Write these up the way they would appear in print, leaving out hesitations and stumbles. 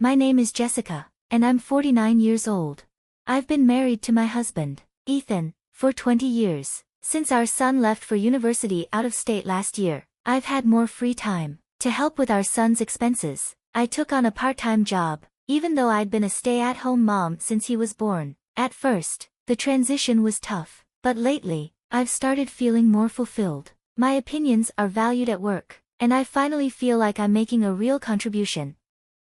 My name is Jessica, and I'm 49 years old. I've been married to my husband, Ethan, for 20 years. Since our son left for university out of state last year, I've had more free time. To help with our son's expenses, I took on a part-time job, even though I'd been a stay-at-home mom since he was born. At first, the transition was tough, but lately, I've started feeling more fulfilled. My opinions are valued at work, and I finally feel like I'm making a real contribution.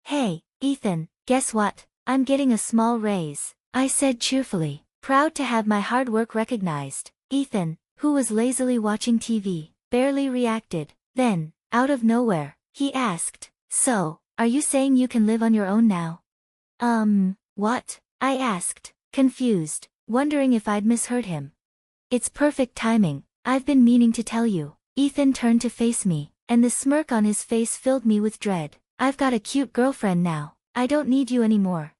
Hey, Ethan, guess what? I'm getting a small raise, I said cheerfully, proud to have my hard work recognized. Ethan, who was lazily watching TV, barely reacted. Then, out of nowhere, he asked, "So, are you saying you can live on your own now?" What? I asked, confused, wondering if I'd misheard him. "It's perfect timing, I've been meaning to tell you." Ethan turned to face me, and the smirk on his face filled me with dread. "I've got a cute girlfriend now, I don't need you anymore."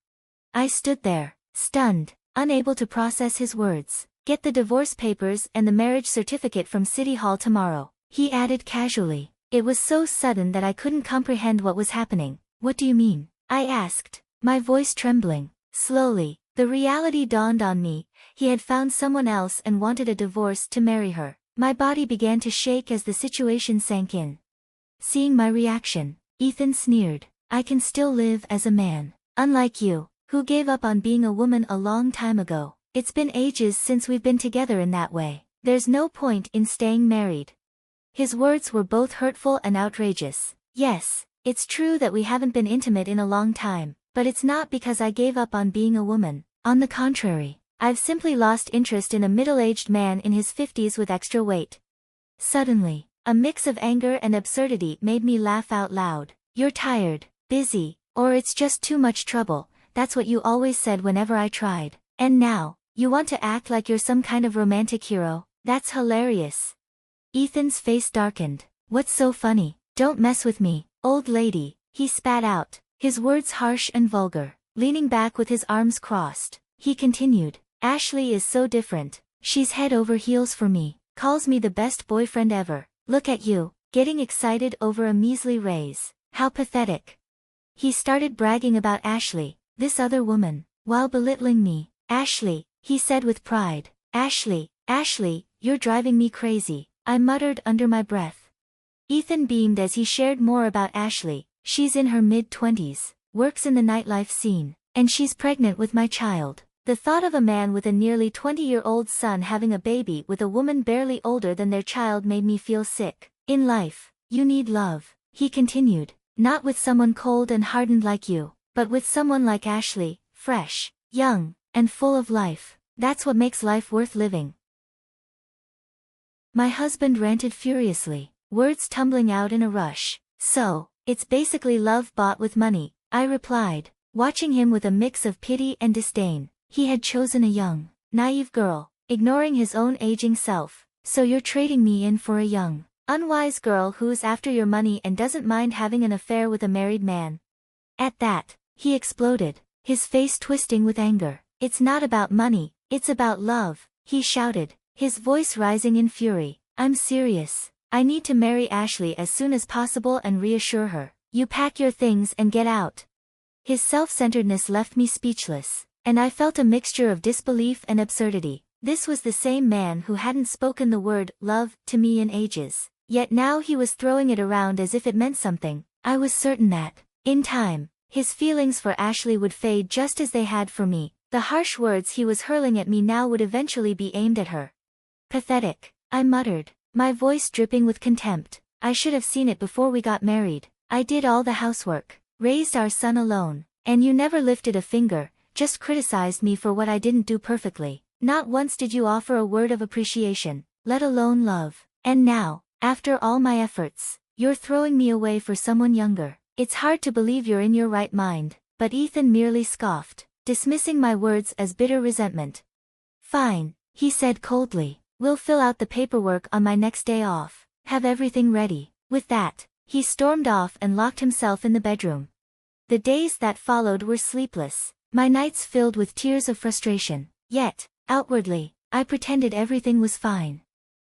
I stood there, stunned, unable to process his words. "Get the divorce papers and the marriage certificate from City Hall tomorrow," he added casually. It was so sudden that I couldn't comprehend what was happening. "What do you mean?" I asked, my voice trembling. Slowly, the reality dawned on me. He had found someone else and wanted a divorce to marry her. My body began to shake as the situation sank in. Seeing my reaction, Ethan sneered, "I can still live as a man. Unlike you, who gave up on being a woman a long time ago. It's been ages since we've been together in that way. There's no point in staying married." His words were both hurtful and outrageous. Yes, it's true that we haven't been intimate in a long time, but it's not because I gave up on being a woman. On the contrary, I've simply lost interest in a middle-aged man in his 50s with extra weight. Suddenly, a mix of anger and absurdity made me laugh out loud. "You're tired, busy, or it's just too much trouble. That's what you always said whenever I tried. And now, you want to act like you're some kind of romantic hero? That's hilarious." Ethan's face darkened. "What's so funny? Don't mess with me, old lady," he spat out, his words harsh and vulgar. Leaning back with his arms crossed, he continued, "Ashley is so different. She's head over heels for me, calls me the best boyfriend ever. Look at you, getting excited over a measly raise. How pathetic." He started bragging about Ashley, this other woman, while belittling me. "Ashley," he said with pride. "Ashley, Ashley, you're driving me crazy," I muttered under my breath. Ethan beamed as he shared more about Ashley. "She's in her mid-20s, works in the nightlife scene, and she's pregnant with my child." The thought of a man with a nearly 20-year-old son having a baby with a woman barely older than their child made me feel sick. "In life, you need love," he continued. "Not with someone cold and hardened like you, but with someone like Ashley, fresh, young, and full of life. That's what makes life worth living." My husband ranted furiously, words tumbling out in a rush. "So, it's basically love bought with money," I replied, watching him with a mix of pity and disdain. He had chosen a young, naive girl, ignoring his own aging self. "So you're trading me in for a young, unwise girl who's after your money and doesn't mind having an affair with a married man?" At that, he exploded, his face twisting with anger. "It's not about money, it's about love," he shouted, his voice rising in fury. "I'm serious. I need to marry Ashley as soon as possible and reassure her. You pack your things and get out." His self-centeredness left me speechless, and I felt a mixture of disbelief and absurdity. This was the same man who hadn't spoken the word love to me in ages, yet now he was throwing it around as if it meant something. I was certain that, in time, his feelings for Ashley would fade just as they had for me. The harsh words he was hurling at me now would eventually be aimed at her. "Pathetic," I muttered, my voice dripping with contempt. "I should have seen it before we got married. I did all the housework, raised our son alone, and you never lifted a finger, just criticized me for what I didn't do perfectly. Not once did you offer a word of appreciation, let alone love. And now, after all my efforts, you're throwing me away for someone younger. It's hard to believe you're in your right mind." But Ethan merely scoffed, dismissing my words as bitter resentment. "Fine," he said coldly. "We'll fill out the paperwork on my next day off. Have everything ready." With that, he stormed off and locked himself in the bedroom. The days that followed were sleepless, my nights filled with tears of frustration. Yet, outwardly, I pretended everything was fine.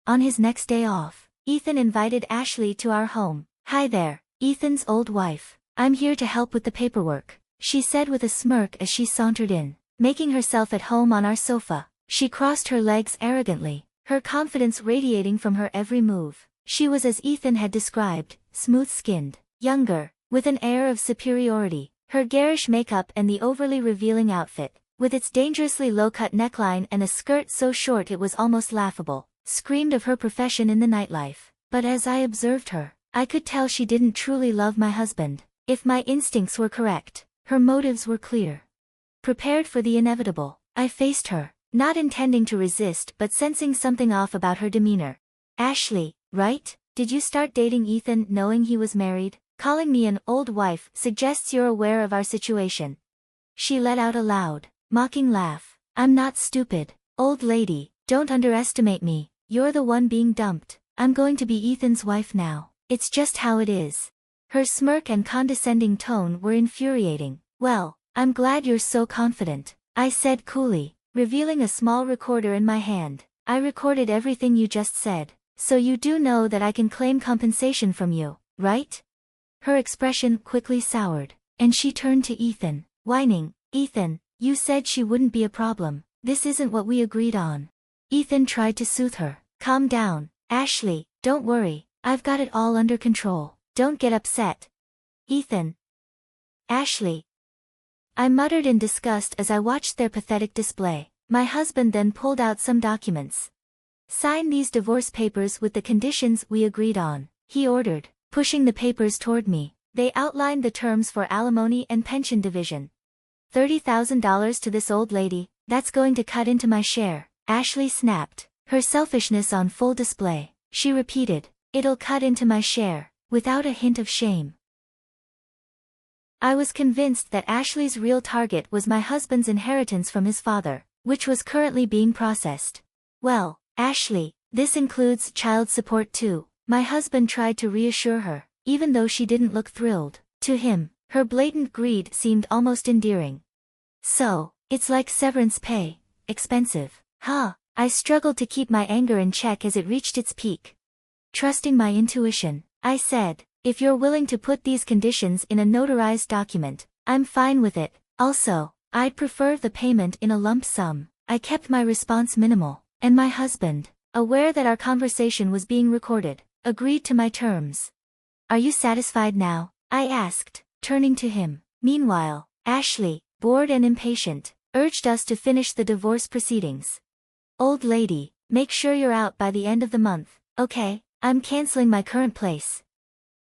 On his next day off, Ethan invited Ashley to our home. "Hi there, Ethan's old wife. I'm here to help with the paperwork." she said with a smirk as she sauntered in, making herself at home on our sofa. She crossed her legs arrogantly, her confidence radiating from her every move. She was as Ethan had described, smooth-skinned, younger, with an air of superiority. Her garish makeup and the overly revealing outfit, with its dangerously low-cut neckline and a skirt so short it was almost laughable, screamed of her profession in the nightlife. But as I observed her, I could tell she didn't truly love my husband. If my instincts were correct, her motives were clear. Prepared for the inevitable, I faced her, not intending to resist but sensing something off about her demeanor. "Ashley, right? Did you start dating Ethan knowing he was married? Calling me an old wife suggests you're aware of our situation." She let out a loud, mocking laugh. "I'm not stupid, old lady, don't underestimate me. You're the one being dumped. I'm going to be Ethan's wife now. It's just how it is." Her smirk and condescending tone were infuriating. "Well, I'm glad you're so confident," I said coolly, revealing a small recorder in my hand. "I recorded everything you just said, so you do know that I can claim compensation from you, right?" Her expression quickly soured, and she turned to Ethan, whining, "Ethan, you said she wouldn't be a problem. This isn't what we agreed on." Ethan tried to soothe her. "Calm down, Ashley, don't worry, I've got it all under control. Don't get upset." "Ethan." "Ashley." I muttered in disgust as I watched their pathetic display. My husband then pulled out some documents. "Sign these divorce papers with the conditions we agreed on," he ordered, pushing the papers toward me. They outlined the terms for alimony and pension division. $30,000 to this old lady, that's going to cut into my share, Ashley snapped, her selfishness on full display. She repeated, "It'll cut into my share," without a hint of shame. I was convinced that Ashley's real target was my husband's inheritance from his father, which was currently being processed. "Well, Ashley, this includes child support too," my husband tried to reassure her, even though she didn't look thrilled. To him, her blatant greed seemed almost endearing. "So, it's like severance pay, expensive, huh?" I struggled to keep my anger in check as it reached its peak. Trusting my intuition, I said, "If you're willing to put these conditions in a notarized document, I'm fine with it. Also, I'd prefer the payment in a lump sum." I kept my response minimal, and my husband, aware that our conversation was being recorded, agreed to my terms. "Are you satisfied now?" I asked, turning to him. Meanwhile, Ashley, bored and impatient, urged us to finish the divorce proceedings. "Old lady, make sure you're out by the end of the month, okay? I'm canceling my current place.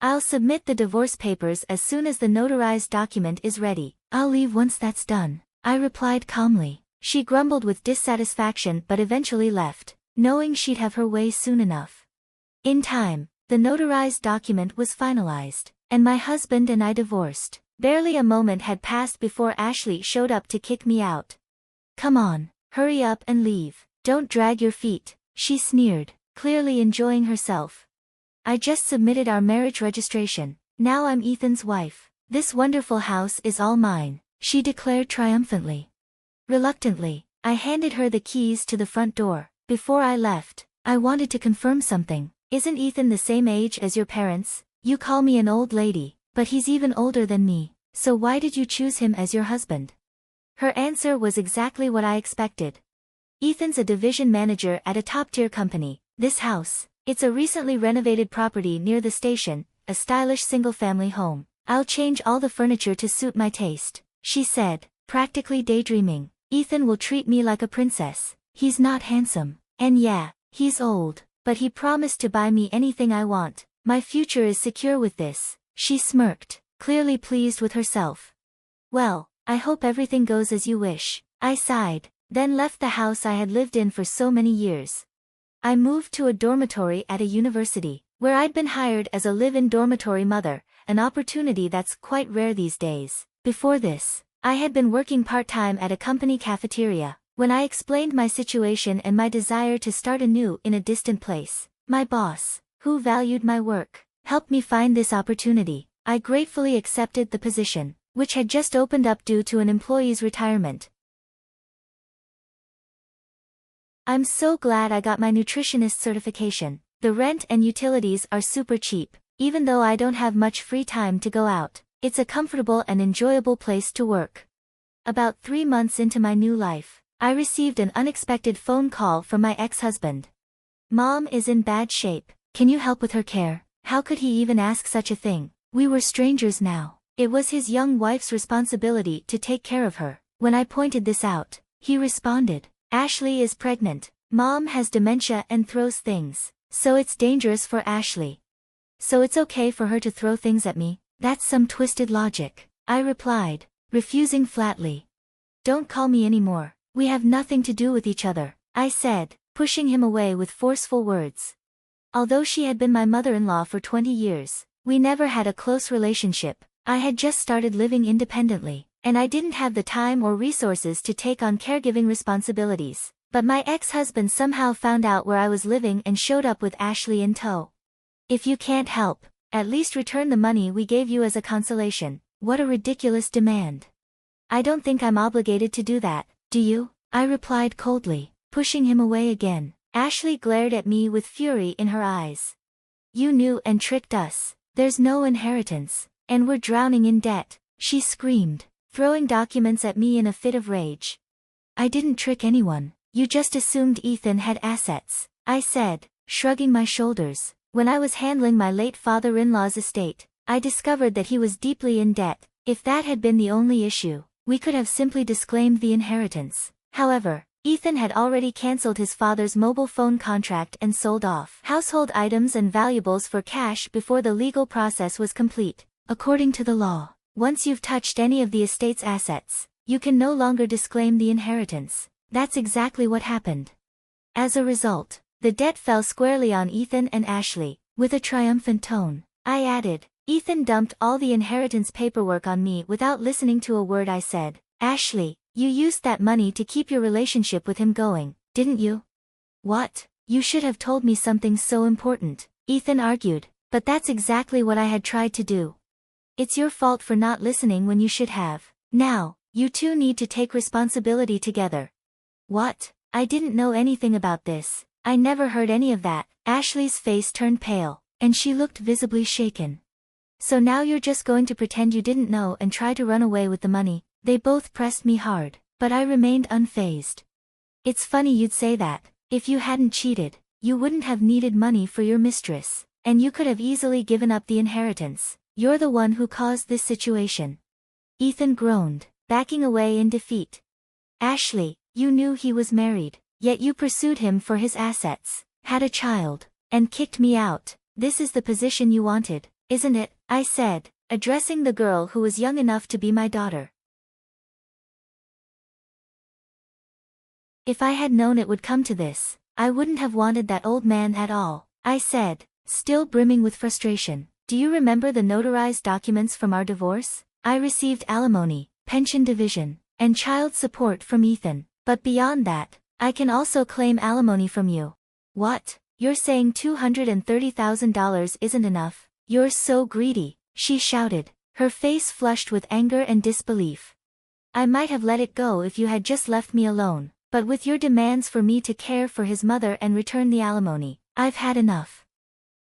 I'll submit the divorce papers as soon as the notarized document is ready." "I'll leave once that's done," I replied calmly. She grumbled with dissatisfaction but eventually left, knowing she'd have her way soon enough. In time, the notarized document was finalized, and my husband and I divorced. Barely a moment had passed before Ashley showed up to kick me out. "Come on, hurry up and leave. Don't drag your feet," she sneered, clearly enjoying herself. "I just submitted our marriage registration. Now I'm Ethan's wife. This wonderful house is all mine," she declared triumphantly. Reluctantly, I handed her the keys to the front door. Before I left, I wanted to confirm something. "Isn't Ethan the same age as your parents? You call me an old lady, but he's even older than me, so why did you choose him as your husband?" Her answer was exactly what I expected. "Ethan's a division manager at a top-tier company. This house, it's a recently renovated property near the station, a stylish single-family home. I'll change all the furniture to suit my taste," she said, practically daydreaming. "Ethan will treat me like a princess. He's not handsome, and yeah, he's old, but he promised to buy me anything I want. My future is secure with this." She smirked, clearly pleased with herself. "Well, I hope everything goes as you wish," I sighed, then left the house I had lived in for so many years. I moved to a dormitory at a university, where I'd been hired as a live-in dormitory mother, an opportunity that's quite rare these days. Before this, I had been working part-time at a company cafeteria. When I explained my situation and my desire to start anew in a distant place, my boss, who valued my work, helped me find this opportunity. I gratefully accepted the position, which had just opened up due to an employee's retirement. I'm so glad I got my nutritionist certification. The rent and utilities are super cheap, even though I don't have much free time to go out. It's a comfortable and enjoyable place to work. About 3 months into my new life, I received an unexpected phone call from my ex-husband. Mom is in bad shape. Can you help with her care? How could he even ask such a thing? We were strangers now. It was his young wife's responsibility to take care of her. When I pointed this out, he responded, Ashley is pregnant. Mom has dementia and throws things. So it's dangerous for Ashley. So it's okay for her to throw things at me? That's some twisted logic. I replied, refusing flatly. Don't call me anymore. We have nothing to do with each other, I said, pushing him away with forceful words. Although she had been my mother-in-law for 20 years, we never had a close relationship. I had just started living independently, and I didn't have the time or resources to take on caregiving responsibilities. But my ex-husband somehow found out where I was living and showed up with Ashley in tow. If you can't help, at least return the money we gave you as a consolation. What a ridiculous demand. I don't think I'm obligated to do that, do you? I replied coldly, pushing him away again. Ashley glared at me with fury in her eyes. You knew and tricked us. There's no inheritance, and we're drowning in debt, she screamed, throwing documents at me in a fit of rage. I didn't trick anyone. You just assumed Ethan had assets, I said, shrugging my shoulders. When I was handling my late father-in-law's estate, I discovered that he was deeply in debt. If that had been the only issue, we could have simply disclaimed the inheritance. However, Ethan had already cancelled his father's mobile phone contract and sold off household items and valuables for cash before the legal process was complete. According to the law, once you've touched any of the estate's assets, you can no longer disclaim the inheritance. That's exactly what happened. As a result, the debt fell squarely on Ethan and Ashley. With a triumphant tone, I added, Ethan dumped all the inheritance paperwork on me without listening to a word I said. Ashley, you used that money to keep your relationship with him going, didn't you? What? You should have told me something so important, Ethan argued, but that's exactly what I had tried to do. It's your fault for not listening when you should have. Now, you two need to take responsibility together. What? I didn't know anything about this. I never heard any of that. Ashley's face turned pale, and she looked visibly shaken. So now you're just going to pretend you didn't know and try to run away with the money. They both pressed me hard, but I remained unfazed. It's funny you'd say that. If you hadn't cheated, you wouldn't have needed money for your mistress, and you could have easily given up the inheritance. You're the one who caused this situation. Ethan groaned, backing away in defeat. Ashley, you knew he was married, yet you pursued him for his assets, had a child, and kicked me out. This is the position you wanted, isn't it? I said, addressing the girl who was young enough to be my daughter. If I had known it would come to this, I wouldn't have wanted that old man at all, I said, still brimming with frustration. Do you remember the notarized documents from our divorce? I received alimony, pension division, and child support from Ethan, but beyond that, I can also claim alimony from you. What? You're saying $230,000 isn't enough? You're so greedy, she shouted, her face flushed with anger and disbelief. I might have let it go if you had just left me alone. But with your demands for me to care for his mother and return the alimony, I've had enough.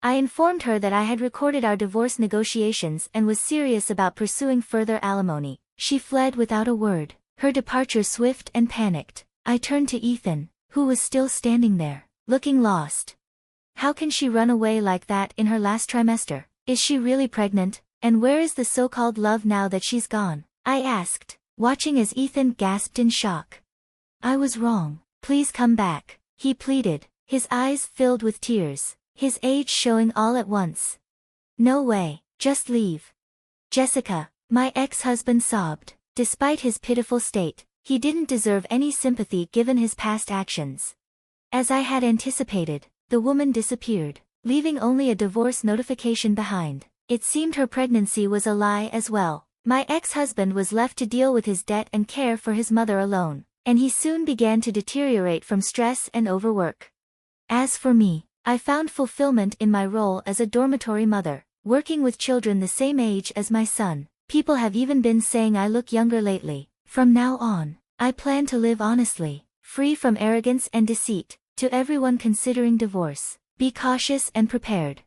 I informed her that I had recorded our divorce negotiations and was serious about pursuing further alimony. She fled without a word, her departure swift and panicked. I turned to Ethan, who was still standing there, looking lost. How can she run away like that in her last trimester? Is she really pregnant? And where is the so-called love now that she's gone? I asked, watching as Ethan gasped in shock. I was wrong. Please come back, he pleaded, his eyes filled with tears, his age showing all at once. No way, just leave. Jessica, my ex-husband sobbed. Despite his pitiful state, he didn't deserve any sympathy given his past actions. As I had anticipated, the woman disappeared, leaving only a divorce notification behind. It seemed her pregnancy was a lie as well. My ex-husband was left to deal with his debt and care for his mother alone. And he soon began to deteriorate from stress and overwork. As for me, I found fulfillment in my role as a dormitory mother, working with children the same age as my son. People have even been saying I look younger lately. From now on, I plan to live honestly, free from arrogance and deceit. To everyone considering divorce, be cautious and prepared.